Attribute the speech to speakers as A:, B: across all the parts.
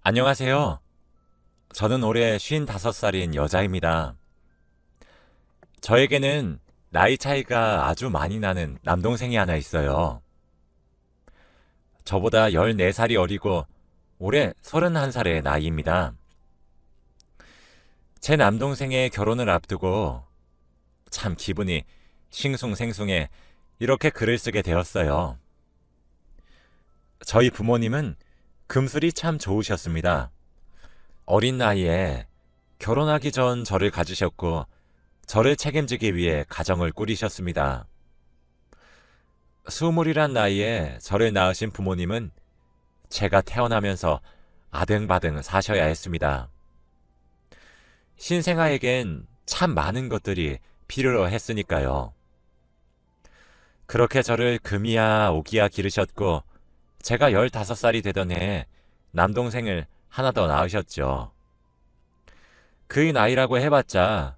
A: 안녕하세요. 저는 올해 55살인 여자입니다. 저에게는 나이 차이가 아주 많이 나는 남동생이 하나 있어요. 저보다 14살이 어리고 올해 31살의 나이입니다. 제 남동생의 결혼을 앞두고 참 기분이 싱숭생숭해 이렇게 글을 쓰게 되었어요. 저희 부모님은 금술이 참 좋으셨습니다. 어린 나이에 결혼하기 전 저를 가지셨고 저를 책임지기 위해 가정을 꾸리셨습니다. 스물이란 나이에 저를 낳으신 부모님은 제가 태어나면서 아등바등 사셔야 했습니다. 신생아에겐 참 많은 것들이 필요로 했으니까요. 그렇게 저를 금이야 오기야 기르셨고 제가 15살이 되던 해에 남동생을 하나 더 낳으셨죠. 그의 나이라고 해봤자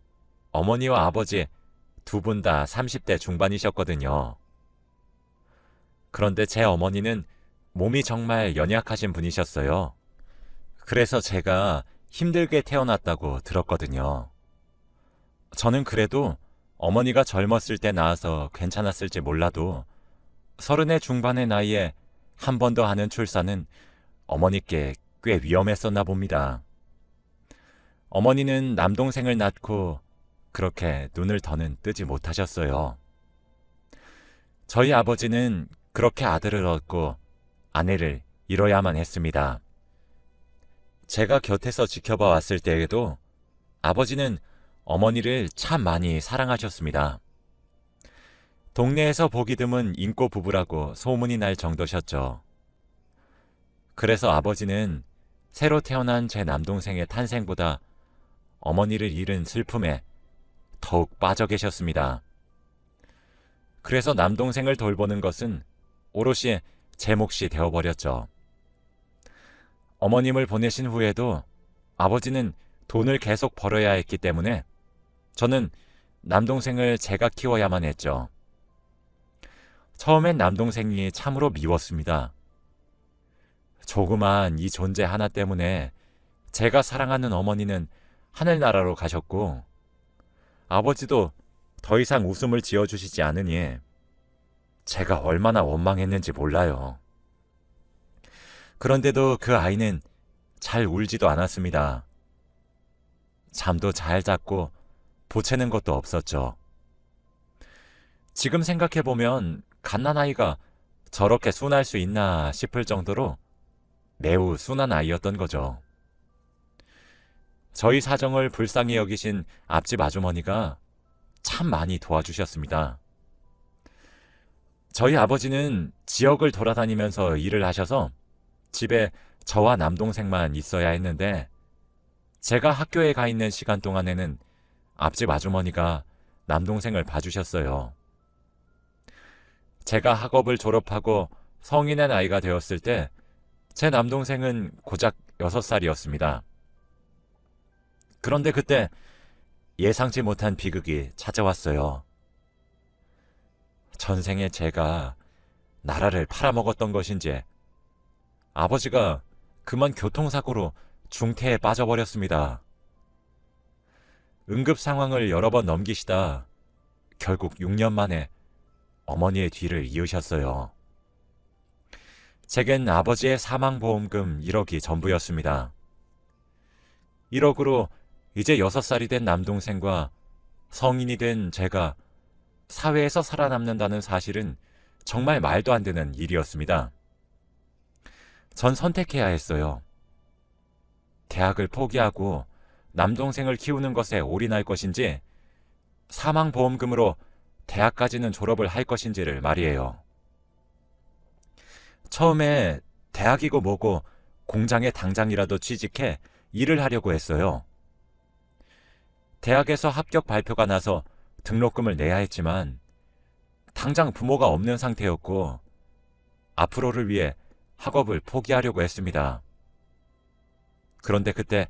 A: 어머니와 아버지 두 분 다 30대 중반이셨거든요. 그런데 제 어머니는 몸이 정말 연약하신 분이셨어요. 그래서 제가 힘들게 태어났다고 들었거든요. 저는 그래도 어머니가 젊었을 때 낳아서 괜찮았을지 몰라도 30의 중반의 나이에 한 번 더 하는 출산은 어머니께 꽤 위험했었나 봅니다. 어머니는 남동생을 낳고 그렇게 눈을 더는 뜨지 못하셨어요. 저희 아버지는 그렇게 아들을 얻고 아내를 잃어야만 했습니다. 제가 곁에서 지켜봐 왔을 때에도 아버지는 어머니를 참 많이 사랑하셨습니다. 동네에서 보기 드문 인꼬 부부라고 소문이 날 정도셨죠. 그래서 아버지는 새로 태어난 제 남동생의 탄생보다 어머니를 잃은 슬픔에 더욱 빠져 계셨습니다. 그래서 남동생을 돌보는 것은 오롯이 제 몫이 되어버렸죠. 어머님을 보내신 후에도 아버지는 돈을 계속 벌어야 했기 때문에 저는 남동생을 제가 키워야만 했죠. 처음엔 남동생이 참으로 미웠습니다. 조그만 이 존재 하나 때문에 제가 사랑하는 어머니는 하늘나라로 가셨고 아버지도 더 이상 웃음을 지어주시지 않으니 제가 얼마나 원망했는지 몰라요. 그런데도 그 아이는 잘 울지도 않았습니다. 잠도 잘 잤고 보채는 것도 없었죠. 지금 생각해보면 갓난아이가 저렇게 순할 수 있나 싶을 정도로 매우 순한 아이였던 거죠. 저희 사정을 불쌍히 여기신 앞집 아주머니가 참 많이 도와주셨습니다. 저희 아버지는 지역을 돌아다니면서 일을 하셔서 집에 저와 남동생만 있어야 했는데 제가 학교에 가 있는 시간 동안에는 앞집 아주머니가 남동생을 봐주셨어요. 제가 학업을 졸업하고 성인의 나이가 되었을 때 제 남동생은 고작 6살이었습니다. 그런데 그때 예상치 못한 비극이 찾아왔어요. 전생에 제가 나라를 팔아먹었던 것인지 아버지가 그만 교통사고로 중태에 빠져버렸습니다. 응급 상황을 여러 번 넘기시다 결국 6년 만에 어머니의 뒤를 이으셨어요. 제겐 아버지의 사망보험금 1억이 전부였습니다. 1억으로 이제 6살이 된 남동생과 성인이 된 제가 사회에서 살아남는다는 사실은 정말 말도 안 되는 일이었습니다. 전 선택해야 했어요. 대학을 포기하고 남동생을 키우는 것에 올인할 것인지 사망보험금으로 대학까지는 졸업을 할 것인지를 말이에요. 처음에 대학이고 뭐고 공장에 당장이라도 취직해 일을 하려고 했어요. 대학에서 합격 발표가 나서 등록금을 내야 했지만 당장 부모가 없는 상태였고 앞으로를 위해 학업을 포기하려고 했습니다. 그런데 그때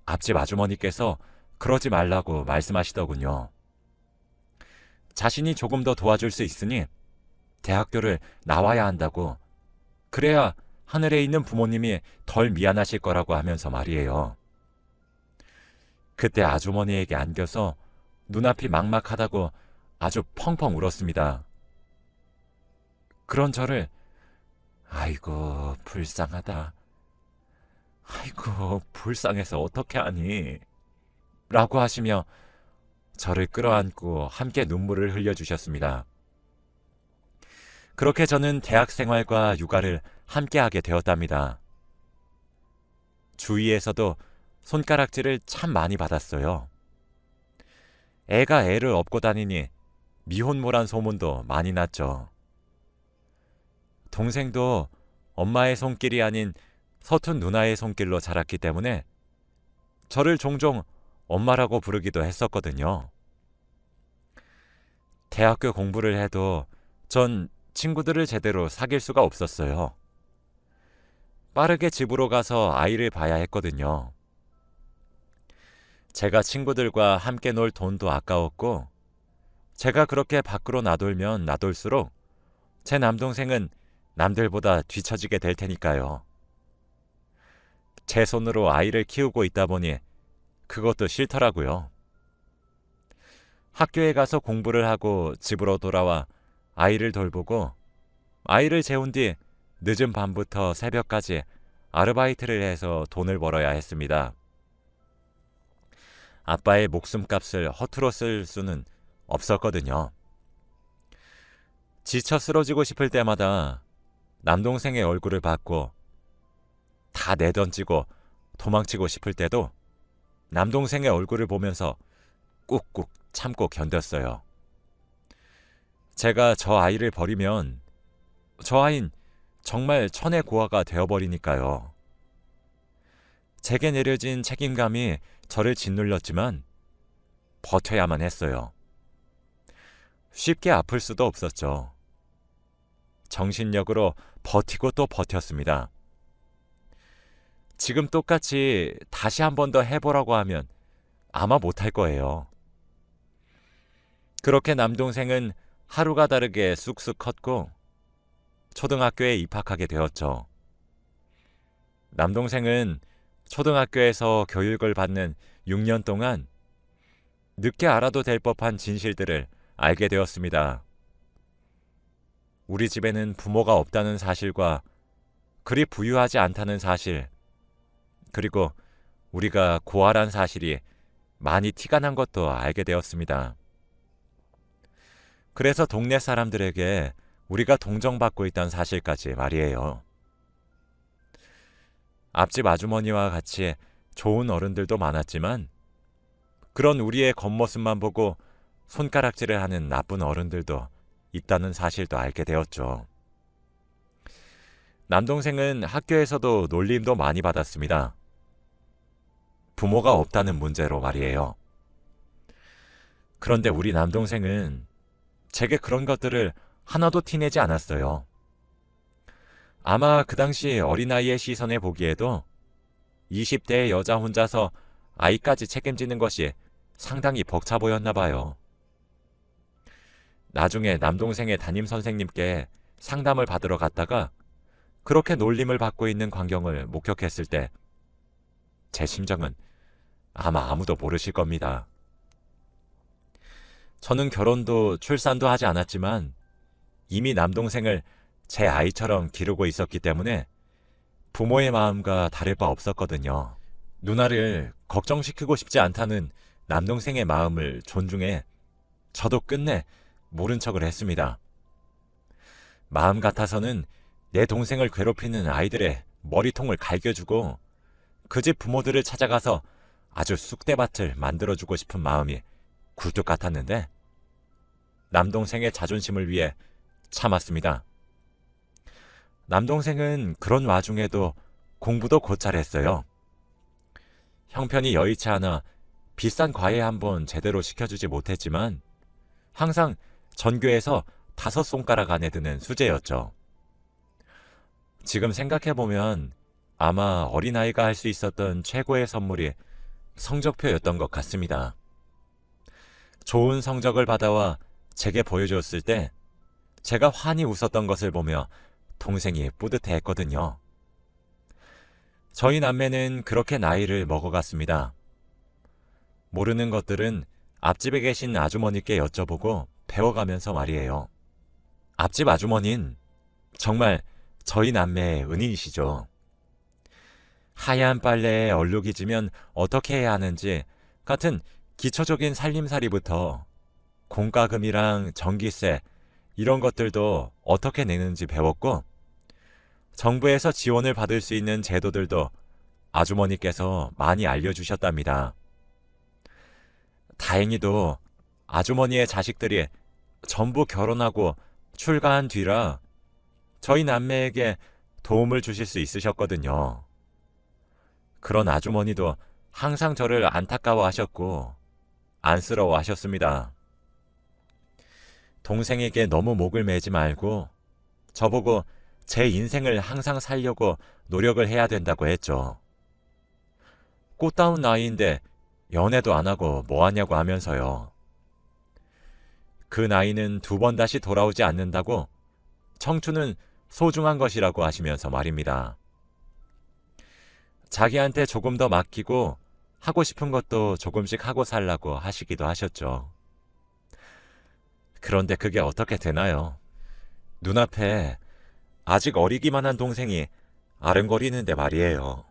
A: 앞집 아주머니께서 그러지 말라고 말씀하시더군요. 자신이 조금 더 도와줄 수 있으니 대학교를 나와야 한다고, 그래야 하늘에 있는 부모님이 덜 미안하실 거라고 하면서 말이에요. 그때 아주머니에게 안겨서 눈앞이 막막하다고 아주 펑펑 울었습니다. 그런 저를 아이고 불쌍하다. 아이고 불쌍해서 어떻게 하니? 라고 하시며 저를 끌어안고 함께 눈물을 흘려주셨습니다. 그렇게 저는 대학 생활과 육아를 함께하게 되었답니다. 주위에서도 손가락질을 참 많이 받았어요. 애가 애를 업고 다니니 미혼모란 소문도 많이 났죠. 동생도 엄마의 손길이 아닌 서툰 누나의 손길로 자랐기 때문에 저를 종종 엄마라고 부르기도 했었거든요. 대학교 공부를 해도 전 친구들을 제대로 사귈 수가 없었어요. 빠르게 집으로 가서 아이를 봐야 했거든요. 제가 친구들과 함께 놀 돈도 아까웠고, 제가 그렇게 밖으로 나돌면 나돌수록 제 남동생은 남들보다 뒤처지게 될 테니까요. 제 손으로 아이를 키우고 있다 보니 그것도 싫더라고요. 학교에 가서 공부를 하고 집으로 돌아와 아이를 돌보고 아이를 재운 뒤 늦은 밤부터 새벽까지 아르바이트를 해서 돈을 벌어야 했습니다. 아빠의 목숨값을 허투루 쓸 수는 없었거든요. 지쳐 쓰러지고 싶을 때마다 남동생의 얼굴을 봤고 다 내던지고 도망치고 싶을 때도 남동생의 얼굴을 보면서 꾹꾹 참고 견뎠어요. 제가 저 아이를 버리면 저 아이는 정말 천의 고아가 되어버리니까요. 제게 내려진 책임감이 저를 짓눌렀지만 버텨야만 했어요. 쉽게 아플 수도 없었죠. 정신력으로 버티고 또 버텼습니다. 지금 똑같이 다시 한 번 더 해보라고 하면 아마 못할 거예요. 그렇게 남동생은 하루가 다르게 쑥쑥 컸고 초등학교에 입학하게 되었죠. 남동생은 초등학교에서 교육을 받는 6년 동안 늦게 알아도 될 법한 진실들을 알게 되었습니다. 우리 집에는 부모가 없다는 사실과 그리 부유하지 않다는 사실, 그리고 우리가 고아란 사실이 많이 티가 난 것도 알게 되었습니다. 그래서 동네 사람들에게 우리가 동정받고 있다는 사실까지 말이에요. 앞집 아주머니와 같이 좋은 어른들도 많았지만 그런 우리의 겉모습만 보고 손가락질을 하는 나쁜 어른들도 있다는 사실도 알게 되었죠. 남동생은 학교에서도 놀림도 많이 받았습니다. 부모가 없다는 문제로 말이에요. 그런데 우리 남동생은 제게 그런 것들을 하나도 티내지 않았어요. 아마 그 당시 어린아이의 시선에 보기에도 20대의 여자 혼자서 아이까지 책임지는 것이 상당히 벅차 보였나 봐요. 나중에 남동생의 담임선생님께 상담을 받으러 갔다가 그렇게 놀림을 받고 있는 광경을 목격했을 때 제 심정은 아마 아무도 모르실 겁니다. 저는 결혼도 출산도 하지 않았지만 이미 남동생을 제 아이처럼 기르고 있었기 때문에 부모의 마음과 다를 바 없었거든요. 누나를 걱정시키고 싶지 않다는 남동생의 마음을 존중해 저도 끝내 모른 척을 했습니다. 마음 같아서는 내 동생을 괴롭히는 아이들의 머리통을 갈겨주고 그 집 부모들을 찾아가서 아주 쑥대밭을 만들어주고 싶은 마음이 굴뚝 같았는데 남동생의 자존심을 위해 참았습니다. 남동생은 그런 와중에도 공부도 곧잘 했어요. 형편이 여의치 않아 비싼 과외 한번 제대로 시켜주지 못했지만 항상 전교에서 5손가락 안에 드는 수재였죠. 지금 생각해보면 아마 어린아이가 할 수 있었던 최고의 선물이 성적표였던 것 같습니다. 좋은 성적을 받아와 제게 보여줬을 때 제가 환히 웃었던 것을 보며 동생이 뿌듯해했거든요. 저희 남매는 그렇게 나이를 먹어갔습니다. 모르는 것들은 앞집에 계신 아주머니께 여쭤보고 배워가면서 말이에요. 앞집 아주머니는 정말 저희 남매의 은인이시죠. 하얀 빨래에 얼룩이 지면 어떻게 해야 하는지 같은 기초적인 살림살이부터 공과금이랑 전기세 이런 것들도 어떻게 내는지 배웠고, 정부에서 지원을 받을 수 있는 제도들도 아주머니께서 많이 알려주셨답니다. 다행히도 아주머니의 자식들이 전부 결혼하고 출가한 뒤라 저희 남매에게 도움을 주실 수 있으셨거든요. 그런 아주머니도 항상 저를 안타까워하셨고 안쓰러워하셨습니다. 동생에게 너무 목을 매지 말고 저보고 제 인생을 항상 살려고 노력을 해야 된다고 했죠. 꽃다운 나이인데 연애도 안 하고 뭐 하냐고 하면서요. 그 나이는 2번 다시 돌아오지 않는다고 청춘은 소중한 것이라고 하시면서 말입니다. 자기한테 조금 더 맡기고 하고 싶은 것도 조금씩 하고 살라고 하시기도 하셨죠. 그런데 그게 어떻게 되나요? 눈앞에 아직 어리기만 한 동생이 아른거리는데 말이에요.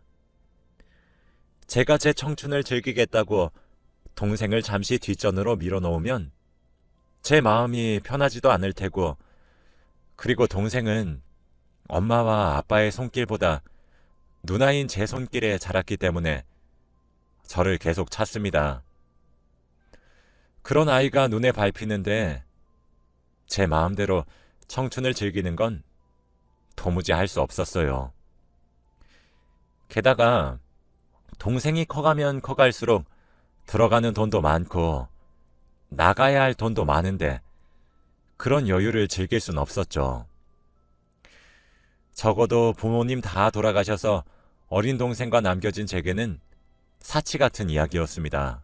A: 제가 제 청춘을 즐기겠다고 동생을 잠시 뒷전으로 밀어놓으면 제 마음이 편하지도 않을 테고, 그리고 동생은 엄마와 아빠의 손길보다 누나인 제 손길에 자랐기 때문에 저를 계속 찾습니다. 그런 아이가 눈에 밟히는데 제 마음대로 청춘을 즐기는 건 도무지 할 수 없었어요. 게다가 동생이 커가면 커갈수록 들어가는 돈도 많고 나가야 할 돈도 많은데 그런 여유를 즐길 순 없었죠. 적어도 부모님 다 돌아가셔서 어린 동생과 남겨진 제게는 사치 같은 이야기였습니다.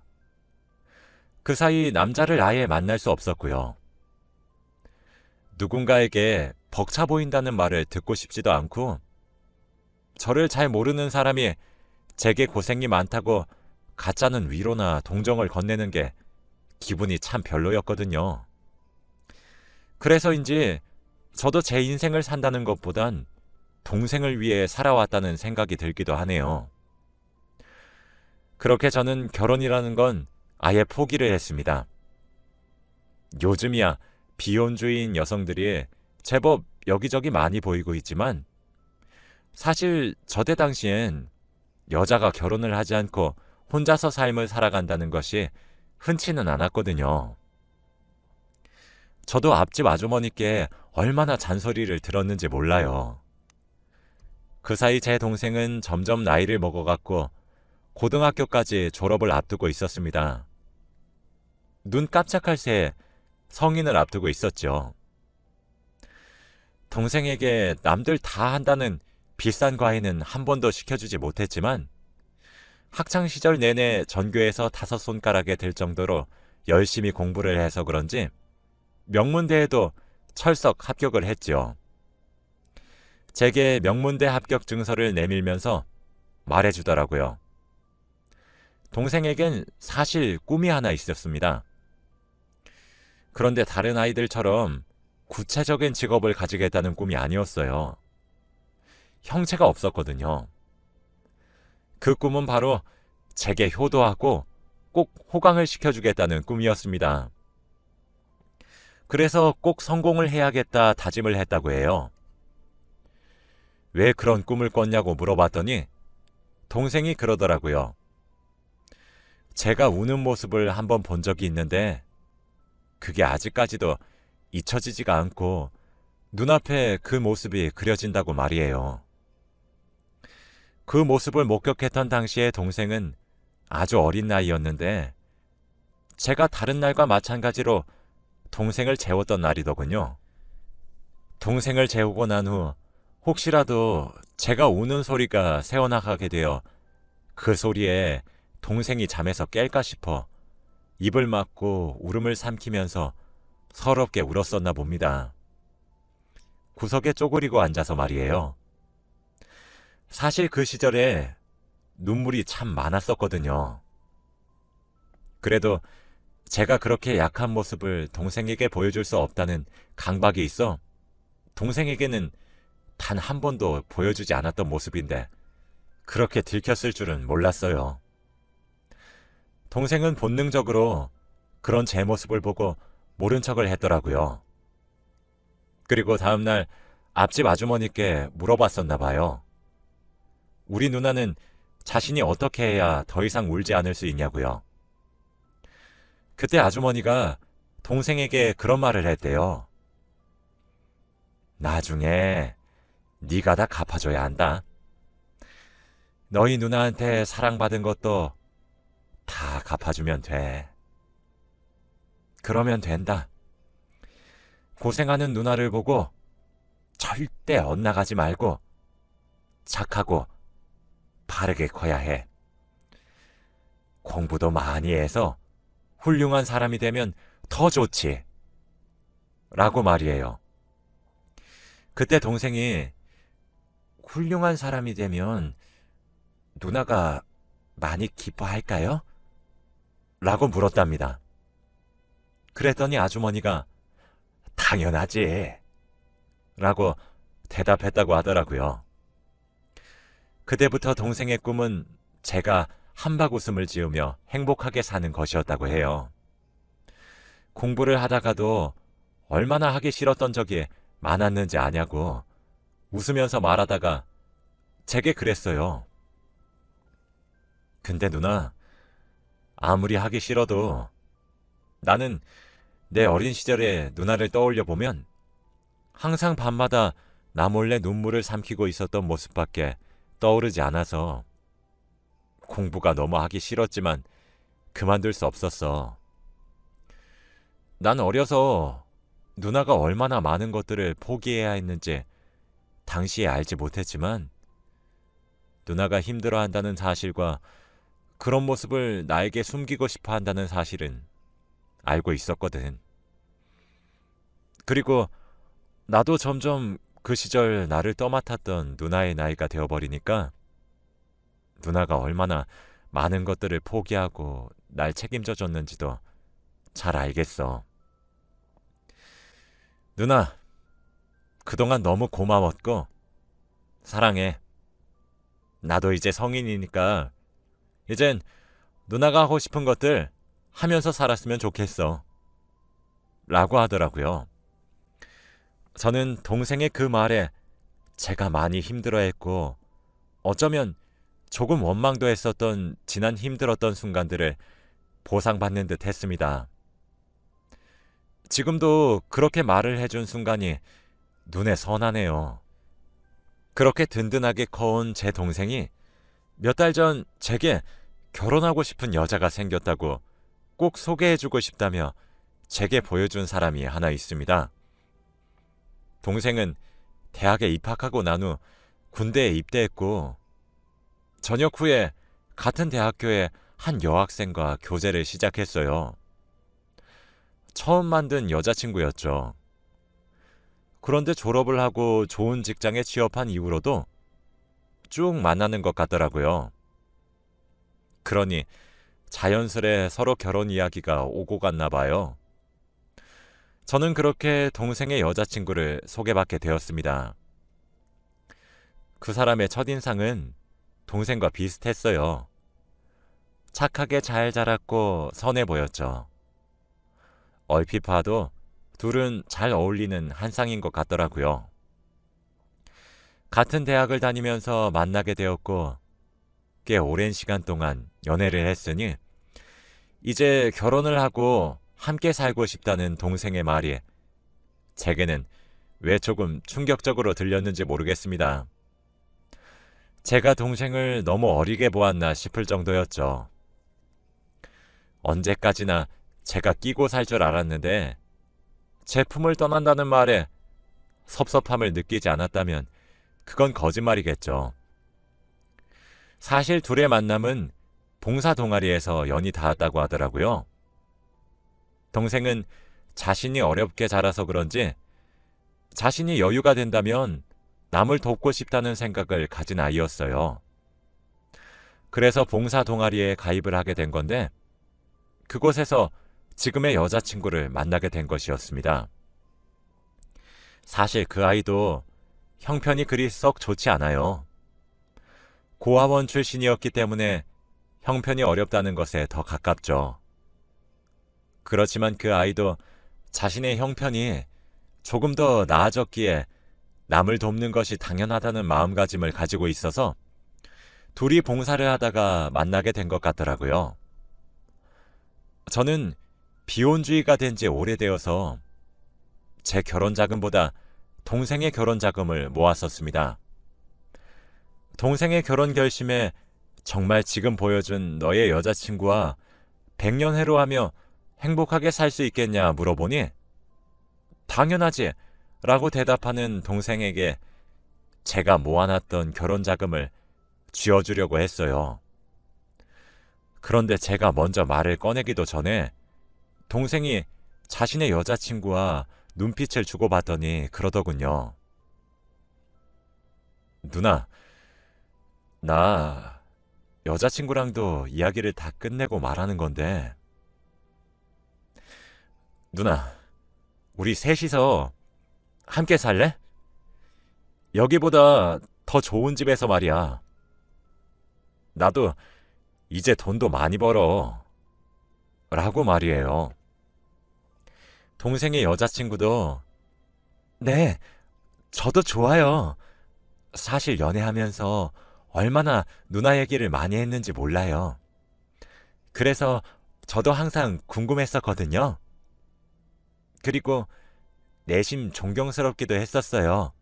A: 그 사이 남자를 아예 만날 수 없었고요. 누군가에게 벅차 보인다는 말을 듣고 싶지도 않고, 저를 잘 모르는 사람이 제게 고생이 많다고 가짜는 위로나 동정을 건네는 게 기분이 참 별로였거든요. 그래서인지 저도 제 인생을 산다는 것보단 동생을 위해 살아왔다는 생각이 들기도 하네요. 그렇게 저는 결혼이라는 건 아예 포기를 했습니다. 요즘이야 비혼주의인 여성들이 제법 여기저기 많이 보이고 있지만, 사실 저때 당시엔 여자가 결혼을 하지 않고 혼자서 삶을 살아간다는 것이 흔치는 않았거든요. 저도 앞집 아주머니께 얼마나 잔소리를 들었는지 몰라요. 그 사이 제 동생은 점점 나이를 먹어갔고 고등학교까지 졸업을 앞두고 있었습니다. 눈 깜짝할 새에 성인을 앞두고 있었죠. 동생에게 남들 다 한다는 비싼 과외는 한 번도 시켜주지 못했지만, 학창시절 내내 전교에서 5손가락에 들 정도로 열심히 공부를 해서 그런지 명문대에도 철석 합격을 했지요. 제게 명문대 합격 증서를 내밀면서 말해주더라고요. 동생에겐 사실 꿈이 하나 있었습니다. 그런데 다른 아이들처럼 구체적인 직업을 가지겠다는 꿈이 아니었어요. 형체가 없었거든요. 그 꿈은 바로 제게 효도하고 꼭 호강을 시켜주겠다는 꿈이었습니다. 그래서 꼭 성공을 해야겠다 다짐을 했다고 해요. 왜 그런 꿈을 꿨냐고 물어봤더니 동생이 그러더라고요. 제가 우는 모습을 한번 본 적이 있는데 그게 아직까지도 잊혀지지가 않고 눈앞에 그 모습이 그려진다고 말이에요. 그 모습을 목격했던 당시에 동생은 아주 어린 나이였는데, 제가 다른 날과 마찬가지로 동생을 재웠던 날이더군요. 동생을 재우고 난 후 혹시라도 제가 우는 소리가 새어나가게 되어 그 소리에 동생이 잠에서 깰까 싶어 입을 막고 울음을 삼키면서 서럽게 울었었나 봅니다. 구석에 쪼그리고 앉아서 말이에요. 사실 그 시절에 눈물이 참 많았었거든요. 그래도 제가 그렇게 약한 모습을 동생에게 보여줄 수 없다는 강박이 있어 동생에게는 단 한 번도 보여주지 않았던 모습인데 그렇게 들켰을 줄은 몰랐어요. 동생은 본능적으로 그런 제 모습을 보고 모른 척을 했더라고요. 그리고 다음날 앞집 아주머니께 물어봤었나 봐요. 우리 누나는 자신이 어떻게 해야 더 이상 울지 않을 수 있냐고요. 그때 아주머니가 동생에게 그런 말을 했대요. 나중에 네가 다 갚아줘야 한다. 너희 누나한테 사랑받은 것도 다 갚아주면 돼. 그러면 된다. 고생하는 누나를 보고 절대 엇나가지 말고 착하고 바르게 커야 해. 공부도 많이 해서 훌륭한 사람이 되면 더 좋지. 라고 말이에요. 그때 동생이 훌륭한 사람이 되면 누나가 많이 기뻐할까요? 라고 물었답니다. 그랬더니 아주머니가 당연하지. 라고 대답했다고 하더라고요. 그때부터 동생의 꿈은 제가 한박 웃음을 지으며 행복하게 사는 것이었다고 해요. 공부를 하다가도 얼마나 하기 싫었던 적이 많았는지 아냐고 웃으면서 말하다가 제게 그랬어요. 근데 누나, 아무리 하기 싫어도 나는 내 어린 시절의 누나를 떠올려 보면 항상 밤마다 나 몰래 눈물을 삼키고 있었던 모습밖에 떠오르지 않아서 공부가 너무 하기 싫었지만 그만둘 수 없었어. 난 어려서 누나가 얼마나 많은 것들을 포기해야 했는지 당시에 알지 못했지만 누나가 힘들어한다는 사실과 그런 모습을 나에게 숨기고 싶어 한다는 사실은 알고 있었거든. 그리고 나도 점점 그 시절 나를 떠맡았던 누나의 나이가 되어버리니까 누나가 얼마나 많은 것들을 포기하고 날 책임져 줬는지도 잘 알겠어. 누나, 그동안 너무 고마웠고 사랑해. 나도 이제 성인이니까 이젠 누나가 하고 싶은 것들 하면서 살았으면 좋겠어. 라고 하더라고요. 저는 동생의 그 말에 제가 많이 힘들어했고 어쩌면 조금 원망도 했었던 지난 힘들었던 순간들을 보상받는 듯 했습니다. 지금도 그렇게 말을 해준 순간이 눈에 선하네요. 그렇게 든든하게 커온 제 동생이 몇 달 전 제게 결혼하고 싶은 여자가 생겼다고 꼭 소개해주고 싶다며 제게 보여준 사람이 하나 있습니다. 동생은 대학에 입학하고 난 후 군대에 입대했고 전역 후에 같은 대학교의 한 여학생과 교제를 시작했어요. 처음 만든 여자친구였죠. 그런데 졸업을 하고 좋은 직장에 취업한 이후로도 쭉 만나는 것 같더라고요. 그러니 자연스레 서로 결혼 이야기가 오고 갔나 봐요. 저는 그렇게 동생의 여자친구를 소개받게 되었습니다. 그 사람의 첫인상은 동생과 비슷했어요. 착하게 잘 자랐고 선해 보였죠. 얼핏 봐도 둘은 잘 어울리는 한 쌍인 것 같더라고요. 같은 대학을 다니면서 만나게 되었고 꽤 오랜 시간 동안 연애를 했으니 이제 결혼을 하고 함께 살고 싶다는 동생의 말이 제게는 왜 조금 충격적으로 들렸는지 모르겠습니다. 제가 동생을 너무 어리게 보았나 싶을 정도였죠. 언제까지나 제가 끼고 살 줄 알았는데 제 품을 떠난다는 말에 섭섭함을 느끼지 않았다면 그건 거짓말이겠죠. 사실 둘의 만남은 봉사 동아리에서 연이 닿았다고 하더라고요. 동생은 자신이 어렵게 자라서 그런지 자신이 여유가 된다면 남을 돕고 싶다는 생각을 가진 아이였어요. 그래서 봉사 동아리에 가입을 하게 된 건데 그곳에서 지금의 여자친구를 만나게 된 것이었습니다. 사실 그 아이도 형편이 그리 썩 좋지 않아요. 고아원 출신이었기 때문에 형편이 어렵다는 것에 더 가깝죠. 그렇지만 그 아이도 자신의 형편이 조금 더 나아졌기에 남을 돕는 것이 당연하다는 마음가짐을 가지고 있어서 둘이 봉사를 하다가 만나게 된 것 같더라고요. 저는 비혼주의가 된 지 오래되어서 제 결혼 자금보다 동생의 결혼 자금을 모았었습니다. 동생의 결혼 결심에 정말 지금 보여준 너의 여자친구와 100년 해로 하며 행복하게 살 수 있겠냐 물어보니 당연하지 라고 대답하는 동생에게 제가 모아놨던 결혼 자금을 쥐어주려고 했어요. 그런데 제가 먼저 말을 꺼내기도 전에 동생이 자신의 여자친구와 눈빛을 주고받더니 그러더군요. 누나, 나 여자친구랑도 이야기를 다 끝내고 말하는 건데 누나, 우리 셋이서 함께 살래? 여기보다 더 좋은 집에서 말이야. 나도 이제 돈도 많이 벌어. 라고 말이에요. 동생의 여자친구도 네, 저도 좋아요. 사실 연애하면서 얼마나 누나 얘기를 많이 했는지 몰라요. 그래서 저도 항상 궁금했었거든요. 그리고 내심 존경스럽기도 했었어요.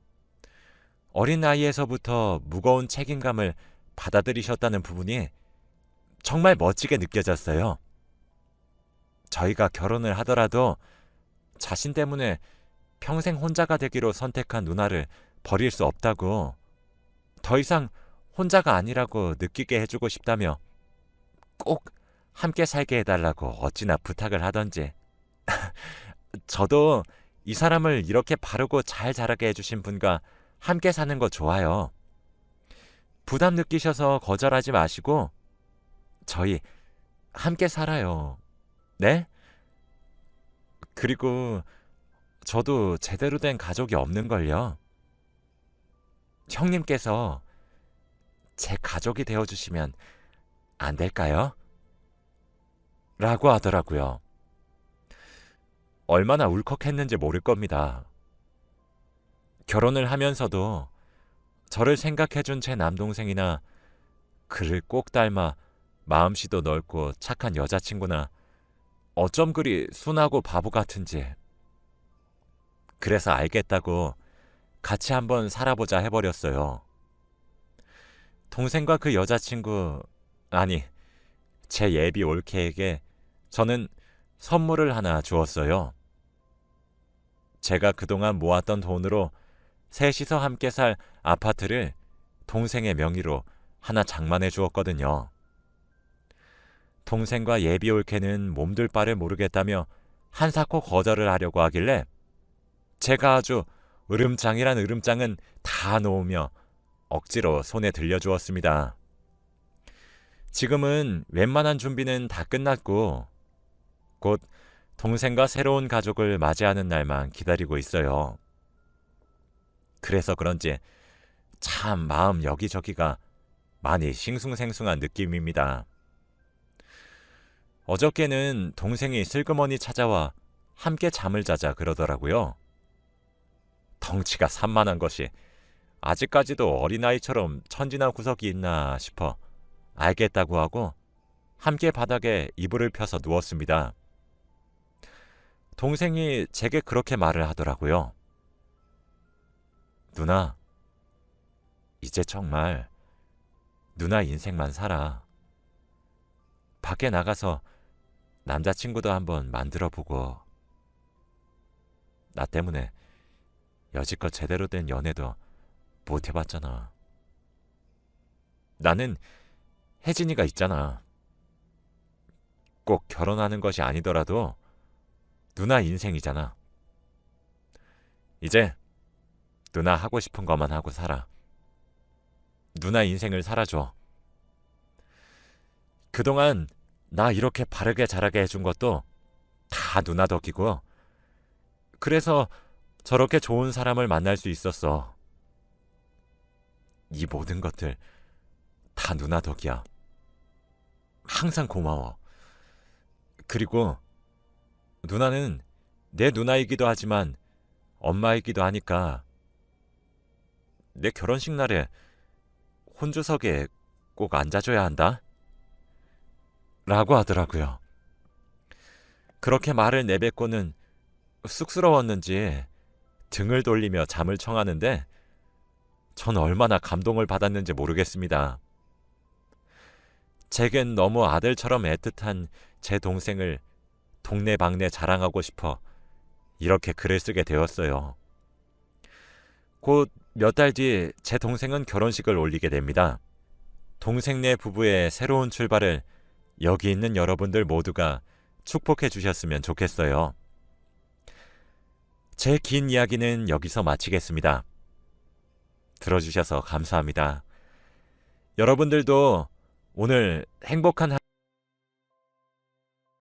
A: 어린 나이에서부터 무거운 책임감을 받아들이셨다는 부분이 정말 멋지게 느껴졌어요. 저희가 결혼을 하더라도 자신 때문에 평생 혼자가 되기로 선택한 누나를 버릴 수 없다고, 더 이상 혼자가 아니라고 느끼게 해주고 싶다며 꼭 함께 살게 해달라고 어찌나 부탁을 하던지. 저도 이 사람을 이렇게 바르고 잘 자라게 해주신 분과 함께 사는 거 좋아요. 부담 느끼셔서 거절하지 마시고 저희 함께 살아요. 네? 그리고 저도 제대로 된 가족이 없는걸요. 형님께서 제 가족이 되어주시면 안 될까요? 라고 하더라고요. 얼마나 울컥했는지 모를 겁니다. 결혼을 하면서도 저를 생각해준 제 남동생이나 그를 꼭 닮아 마음씨도 넓고 착한 여자친구나 어쩜 그리 순하고 바보 같은지. 그래서 알겠다고 같이 한번 살아보자 해버렸어요. 동생과 그 여자친구, 아니, 제 예비 올케에게 저는 선물을 하나 주었어요. 제가 그동안 모았던 돈으로 셋이서 함께 살 아파트를 동생의 명의로 하나 장만해 주었거든요. 동생과 예비 올케는 몸둘 바를 모르겠다며 한사코 거절을 하려고 하길래 제가 아주 으름장이란 으름장은 다 놓으며 억지로 손에 들려주었습니다. 지금은 웬만한 준비는 다 끝났고 곧 동생과 새로운 가족을 맞이하는 날만 기다리고 있어요. 그래서 그런지 참 마음 여기저기가 많이 싱숭생숭한 느낌입니다. 어저께는 동생이 슬그머니 찾아와 함께 잠을 자자 그러더라고요. 덩치가 산만한 것이 아직까지도 어린아이처럼 천진한 구석이 있나 싶어 알겠다고 하고 함께 바닥에 이불을 펴서 누웠습니다. 동생이 제게 그렇게 말을 하더라고요. 누나, 이제 정말 누나 인생만 살아. 밖에 나가서 남자친구도 한번 만들어보고. 나 때문에 여지껏 제대로 된 연애도 못 해봤잖아. 나는 혜진이가 있잖아. 꼭 결혼하는 것이 아니더라도 누나 인생이잖아. 이제 누나 하고 싶은 것만 하고 살아. 누나 인생을 살아줘. 그동안 나 이렇게 바르게 자라게 해준 것도 다 누나 덕이고, 그래서 저렇게 좋은 사람을 만날 수 있었어. 이 모든 것들 다 누나 덕이야. 항상 고마워. 그리고 누나는 내 누나이기도 하지만 엄마이기도 하니까 내 결혼식 날에 혼주석에 꼭 앉아줘야 한다. 라고 하더라고요. 그렇게 말을 내뱉고는 쑥스러웠는지 등을 돌리며 잠을 청하는데 전 얼마나 감동을 받았는지 모르겠습니다. 제겐 너무 아들처럼 애틋한 제 동생을 동네방네 자랑하고 싶어 이렇게 글을 쓰게 되었어요. 곧 몇 달 뒤 제 동생은 결혼식을 올리게 됩니다. 동생네 부부의 새로운 출발을 여기 있는 여러분들 모두가 축복해 주셨으면 좋겠어요. 제 긴 이야기는 여기서 마치겠습니다. 들어주셔서 감사합니다. 여러분들도 오늘 행복한